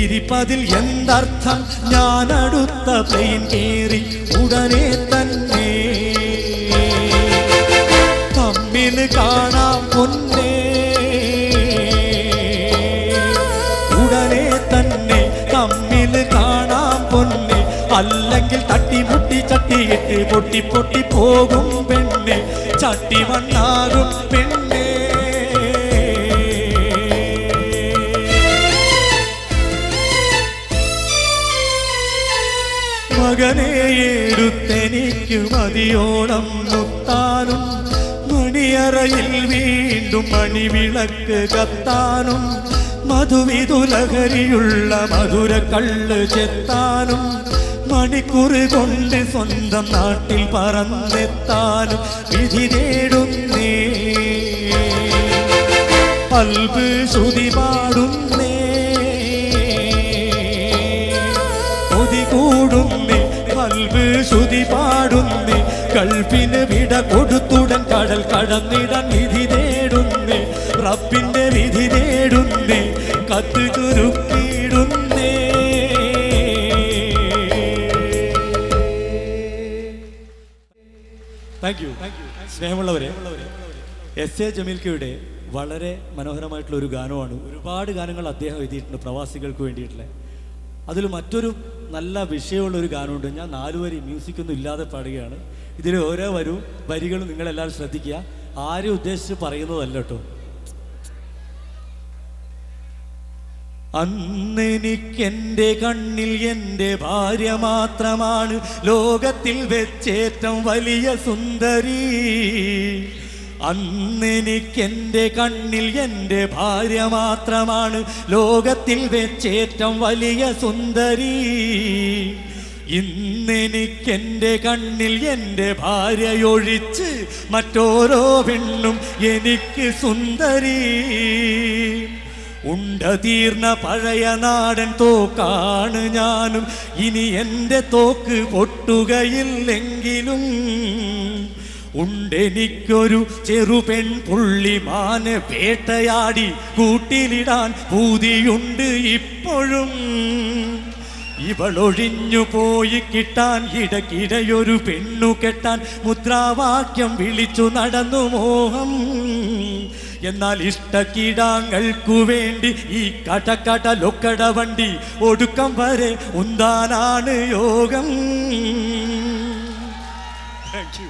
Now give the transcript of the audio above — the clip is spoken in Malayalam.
ചിരിപ്പതിൽ എന്തർത്ഥം? ഞാൻ അടുത്ത പ്ലെയിൻ കേറി ഉടനെ തന്നെ തമ്മിൽ കാണാം പൊന്നേ, ഉടനെ തന്നെ തമ്മിൽ കാണാം പൊന്നെ. അല്ലെങ്കിൽ തട്ടിമുട്ടി ചട്ടിയിട്ട് പൊട്ടി പൊട്ടി പോകും പെണ്ണെ, ചട്ടി മണ്ണാകും പെണ്ണെ. മകനെ എടുത്തെനിക്ക് മതിയോളം മുത്താനും, മണിയറയിൽ വീണ്ടും മണിവിളക്ക് കത്താനും, മധുവിതുലഹരിയുള്ള മധുര കള്ള് ചെത്താനും, മണിക്കൂറ് കൊണ്ട് സ്വന്തം നാട്ടിൽ പറന്നെത്താനും വിധി തേടുന്നേ. കൽബ് ശ്രുതി പാടുന്നേ, കൊതി കൂടുന്നേ, കൽബ് ശ്രുതി പാടുന്നേ. കൽബിന് വിട കൊടുത്തുടൻ കടൽ കടന്നിടൻ വിധി തേടുന്നേ, റബ്ബിന്റെ വിധി തേടുന്നേ, കത്ത് ചുരുക്കിയിടുന്നേ. Thank you. സ്നേഹമുള്ളവരെ, എസ് എ ജമീൽക്കയുടെ വളരെ മനോഹരമായിട്ടുള്ള ഒരു ഗാനമാണ്. ഒരുപാട് ഗാനങ്ങൾ അദ്ദേഹം എഴുതിയിട്ടുണ്ട് പ്രവാസികൾക്ക് വേണ്ടിയിട്ടുള്ള. അതിൽ മറ്റൊരു നല്ല വിഷയമുള്ളൊരു ഗാനമുണ്ട്. ഞാൻ 4 വരി മ്യൂസിക്കൊന്നും ഇല്ലാതെ പാടുകയാണ്. ഇതിൽ ഓരോ വരികളും നിങ്ങളെല്ലാവരും ശ്രദ്ധിക്കുക. ആരും ഉദ്ദേശിച്ച് പറയുന്നതല്ല കേട്ടോ. അന്നെനിക്കെൻ്റെ കണ്ണിൽ എൻ്റെ ഭാര്യ മാത്രമാണ് ലോകത്തിൽ വെച്ചേറ്റവും വലിയ സുന്ദരി. അന്നെനിക്കെൻ്റെ കണ്ണിൽ എൻ്റെ ഭാര്യ മാത്രമാണ് ലോകത്തിൽ വെച്ചേറ്റവും വലിയ സുന്ദരി. ഇന്നെനിക്കെൻ്റെ കണ്ണിൽ എൻ്റെ ഭാര്യയൊഴിച്ച് മറ്റോരോ പെണ്ണും എനിക്ക് സുന്ദരി. ഉണ്ട തീർന്ന പഴയ നാടൻ തോക്കാണ് ഞാനും, ഇനി എൻ്റെ തോക്ക് പൊട്ടുകയില്ലെങ്കിലും ഉണ്ടെനിക്കൊരു ചെറുപെൺ പുള്ളിമാനെ വേട്ടയാടി കൂട്ടിലിടാൻ പൂതിയുണ്ട് ഇപ്പോഴും. ഇവളൊഴിഞ്ഞു പോയി കിട്ടാൻ ഇടയ്ക്കിടയൊരു പെണ്ണു കെട്ടാൻ മുദ്രാവാക്യം വിളിച്ചു നടന്നു മോഹം. എന്നാൽ ഇഷ്ടക്കിടാങ്ങൾക്കു വേണ്ടി ഈ കടകടലൊക്കട വണ്ടി ഒടുക്കം വരെ ഉന്താനാണ് യോഗം. Thank you.